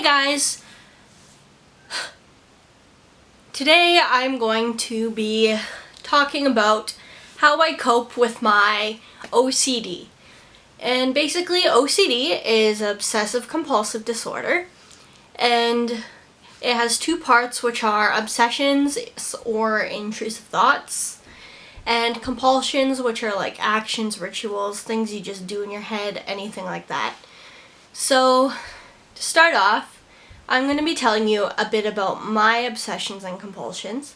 guys! Today I'm going to be talking about how I cope with my OCD. And basically OCD is obsessive compulsive disorder, and it has two parts, which are obsessions or intrusive thoughts, and compulsions, which are like actions, rituals, things you just do in your head, anything like that. So to start off, I'm going to be telling you a bit about my obsessions and compulsions.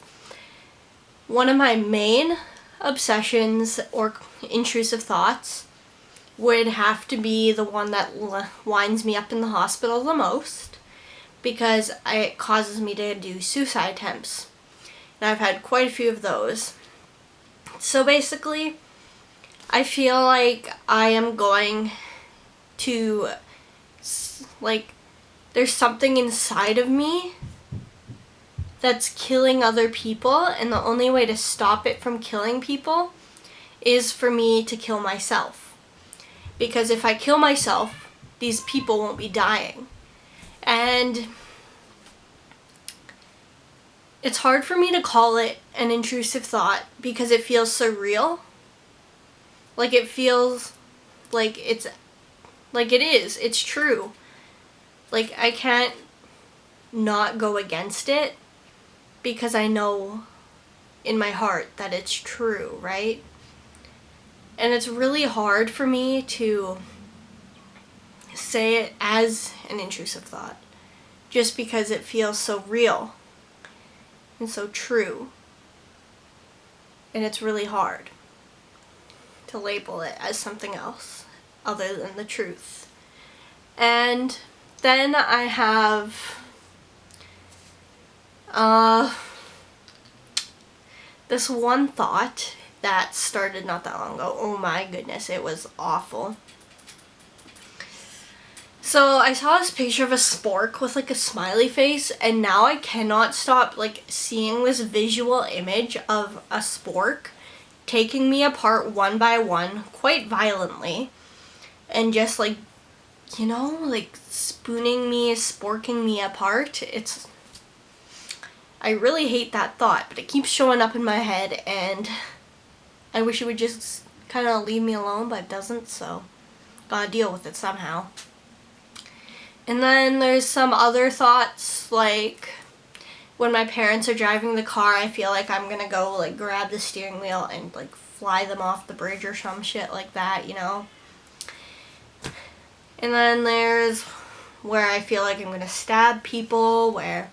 One of my main obsessions or intrusive thoughts would have to be the one that winds me up in the hospital the most, because it causes me to do suicide attempts. And I've had quite a few of those. So basically, I feel like I am going to, there's something inside of me that's killing other people, and the only way to stop it from killing people is for me to kill myself. Because if I kill myself, these people won't be dying. And it's hard for me to call it an intrusive thought because it feels so real. Like it feels like it is. It's true. Like I can't not go against it because I know in my heart that it's true, right? And it's really hard for me to say it as an intrusive thought just because it feels so real and so true. And it's really hard to label it as something else other than the truth. And then I have this one thought that started not that long ago. Oh my goodness, it was awful. So I saw this picture of a spork with like a smiley face, and now I cannot stop seeing this visual image of a spork taking me apart one by one quite violently, and just spooning me, sporking me apart. I really hate that thought, but it keeps showing up in my head, and I wish it would just kind of leave me alone, but it doesn't, so gotta deal with it somehow. And then there's some other thoughts, like when my parents are driving the car, I feel like I'm gonna go grab the steering wheel and fly them off the bridge or some shit like that, you know? And then there's where I feel like I'm gonna stab people, where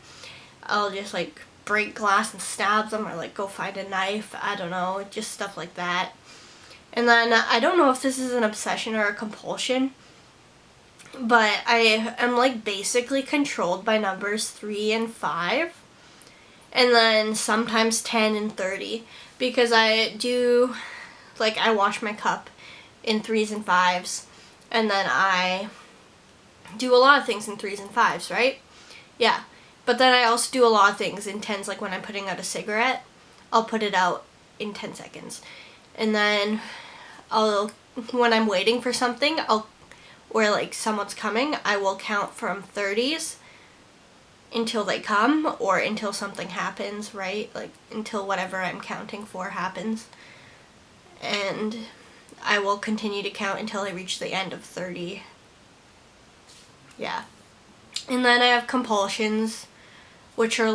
I'll just break glass and stab them, or go find a knife. I don't know, just stuff like that. And then I don't know if this is an obsession or a compulsion, but I am basically controlled by numbers 3 and 5, and then sometimes 10 and 30, because I do I wash my cup in 3s and 5s, and then I do a lot of things in 3s and 5s, right? Yeah. But then I also do a lot of things in 10s, like when I'm putting out a cigarette, I'll put it out in 10 seconds. And then when I'm waiting for something, or someone's coming, I will count from 30s until they come, or until something happens, right? Until whatever I'm counting for happens. And I will continue to count until I reach the end of 30. Yeah. And then I have compulsions, which are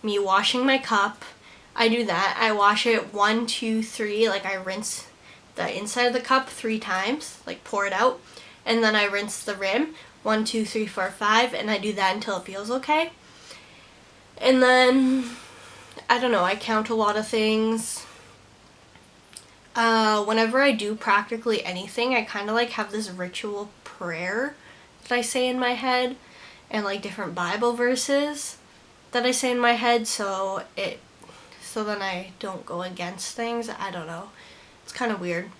me washing my cup. I do that. I wash it 1, 2, 3. I rinse the inside of the cup 3 times, pour it out, and then I rinse the rim 1, 2, 3, 4, 5, and I do that until it feels okay. And then I don't know, I count a lot of things. Whenever I do practically anything, I kind of have this ritual prayer that I say in my head, and different Bible verses that I say in my head, so then I don't go against things. I don't know. It's kind of weird.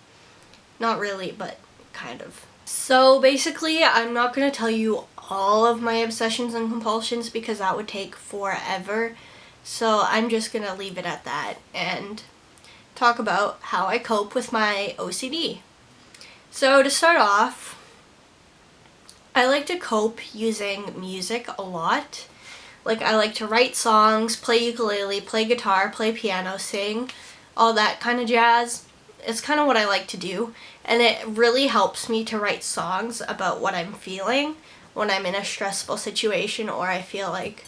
Not really, but kind of. So basically, I'm not going to tell you all of my obsessions and compulsions because that would take forever. So I'm just going to leave it at that and talk about how I cope with my OCD. So to start off, I like to cope using music a lot. Like, I like to write songs, play ukulele, play guitar, play piano, sing, all that kind of jazz. It's kind of what I like to do. And it really helps me to write songs about what I'm feeling when I'm in a stressful situation or I feel like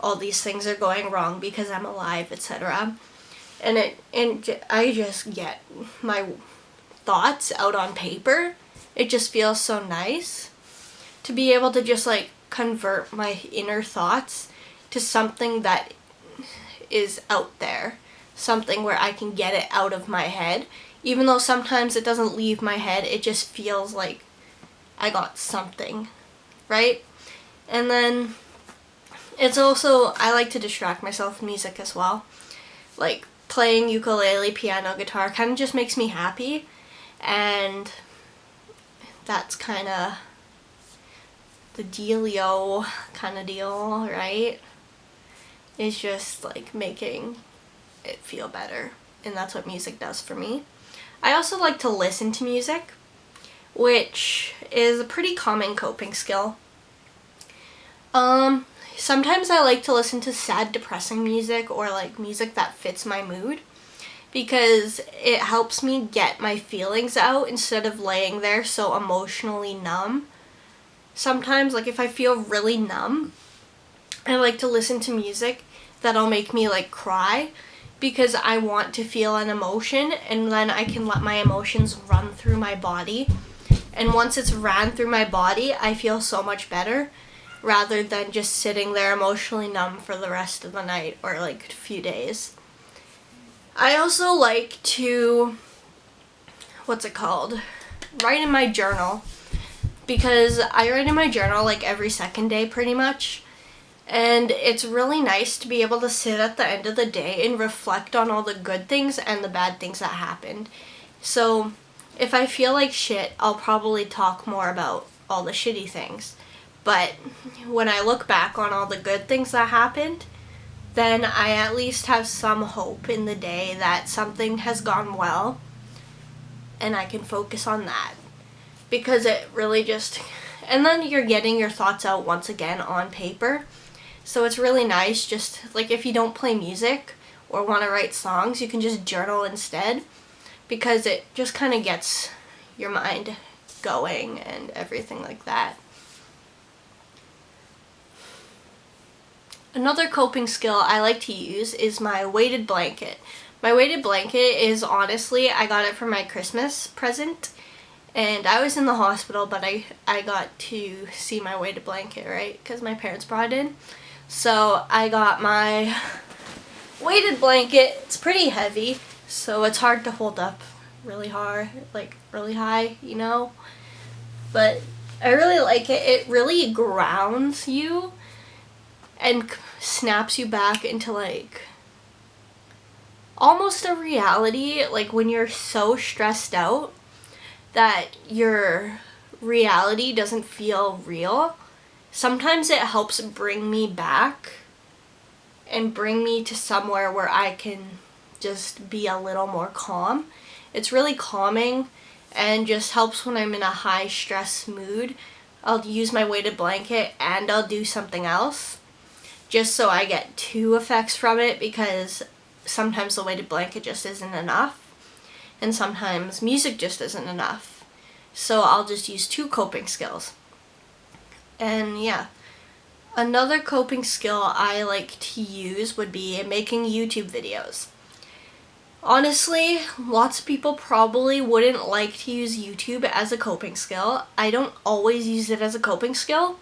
all these things are going wrong because I'm alive, etc. And I just get my thoughts out on paper. It just feels so nice to be able to just like convert my inner thoughts to something that is out there, something where I can get it out of my head. Even though sometimes it doesn't leave my head, it just feels like I got something, right? And then it's also, I like to distract myself with music as well. Like playing ukulele, piano, guitar kind of just makes me happy, and that's kind of the dealio kind of deal, right? It's just like making it feel better, and that's what music does for me. I also like to listen to music, which is a pretty common coping skill. Sometimes I like to listen to sad, depressing music or like music that fits my mood because it helps me get my feelings out instead of laying there so emotionally numb. Sometimes, like if I feel really numb, I like to listen to music that'll make me like cry because I want to feel an emotion, and then I can let my emotions run through my body. And once it's ran through my body, I feel so much better rather than just sitting there emotionally numb for the rest of the night or like a few days. I also like to, write in my journal, because I write in my journal like every second day pretty much. And it's really nice to be able to sit at the end of the day and reflect on all the good things and the bad things that happened. So if I feel like shit, I'll probably talk more about all the shitty things. But when I look back on all the good things that happened, then I at least have some hope in the day that something has gone well and I can focus on that. Because it really just, and then you're getting your thoughts out once again on paper. So it's really nice, just like if you don't play music or want to write songs, you can just journal instead, because it just kind of gets your mind going and everything like that. Another coping skill I like to use is my weighted blanket. My weighted blanket is, honestly, I got it for my Christmas present, and I was in the hospital, but I got to see my weighted blanket, right, because my parents brought it in. So I got my weighted blanket. It's pretty heavy, so it's hard to hold up really hard, like really high, you know? But I really like it. It really grounds you and snaps you back into like almost a reality, like when you're so stressed out that your reality doesn't feel real. Sometimes it helps bring me back and bring me to somewhere where I can just be a little more calm. It's really calming and just helps when I'm in a high stress mood. I'll use my weighted blanket and I'll do something else just so I get two effects from it, because sometimes the weighted blanket just isn't enough and sometimes music just isn't enough. So I'll just use two coping skills. And yeah, another coping skill I like to use would be making YouTube videos. Honestly, lots of people probably wouldn't like to use YouTube as a coping skill. I don't always use it as a coping skill.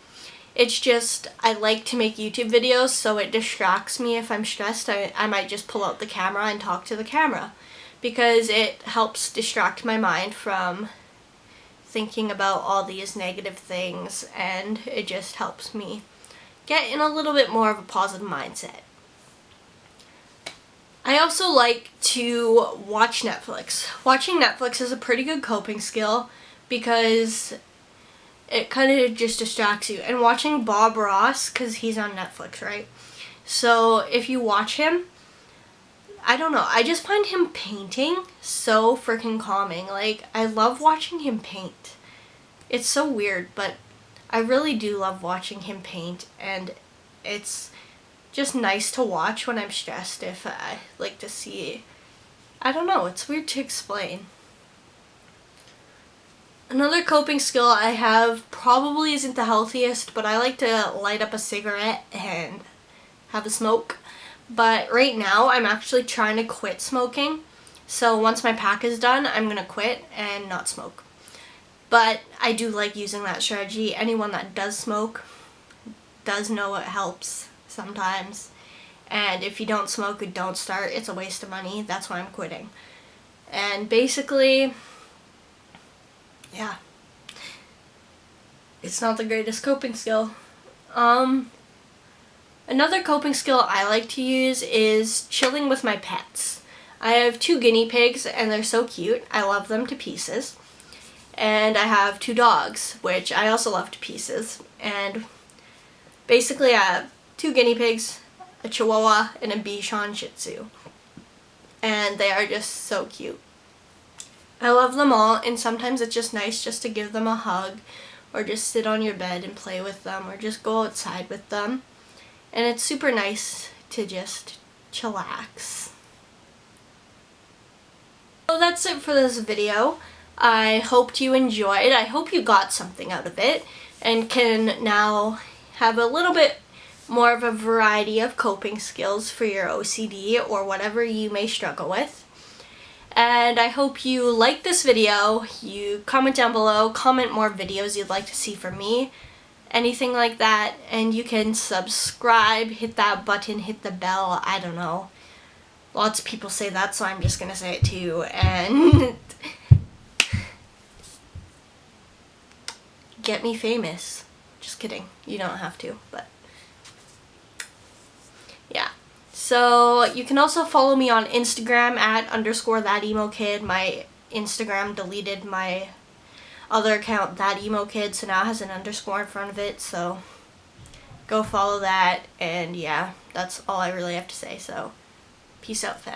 It's just I like to make YouTube videos, so it distracts me if I'm stressed. I might just pull out the camera and talk to the camera, because it helps distract my mind from thinking about all these negative things, and it just helps me get in a little bit more of a positive mindset. I also like to watch Netflix. Watching Netflix is a pretty good coping skill because it kind of just distracts you. And watching Bob Ross, because he's on Netflix, right? So if you watch him, I don't know, I just find him painting so freaking calming. Like, I love watching him paint. It's so weird, but I really do love watching him paint, and it's just nice to watch when I'm stressed. If I like to see, I don't know, it's weird to explain. Another coping skill I have probably isn't the healthiest, but I like to light up a cigarette and have a smoke. But right now I'm actually trying to quit smoking. So once my pack is done, I'm gonna quit and not smoke. But I do like using that strategy. Anyone that does smoke does know it helps sometimes. And if you don't smoke and don't start, it's a waste of money. That's why I'm quitting. And basically, yeah, it's not the greatest coping skill. Another coping skill I like to use is chilling with my pets. I have 2 guinea pigs and they're so cute. I love them to pieces. And I have 2 dogs, which I also love to pieces. And basically I have 2 guinea pigs, a Chihuahua, and a Bichon Shih Tzu. And they are just so cute. I love them all, and sometimes it's just nice just to give them a hug, or just sit on your bed and play with them, or just go outside with them. And it's super nice to just chillax. So that's it for this video. I hoped you enjoyed. I hope you got something out of it and can now have a little bit more of a variety of coping skills for your OCD or whatever you may struggle with. And I hope you like this video. You comment down below, comment more videos you'd like to see from me, anything like that, and you can subscribe, hit that button, hit the bell, I don't know. Lots of people say that, so I'm just gonna say it too, and get me famous. Just kidding, you don't have to, but yeah. So you can also follow me on Instagram at _thatemokid. My Instagram deleted my other account, thatemokid, so now it has an underscore in front of it, so go follow that. And yeah, that's all I really have to say, so peace out, fam.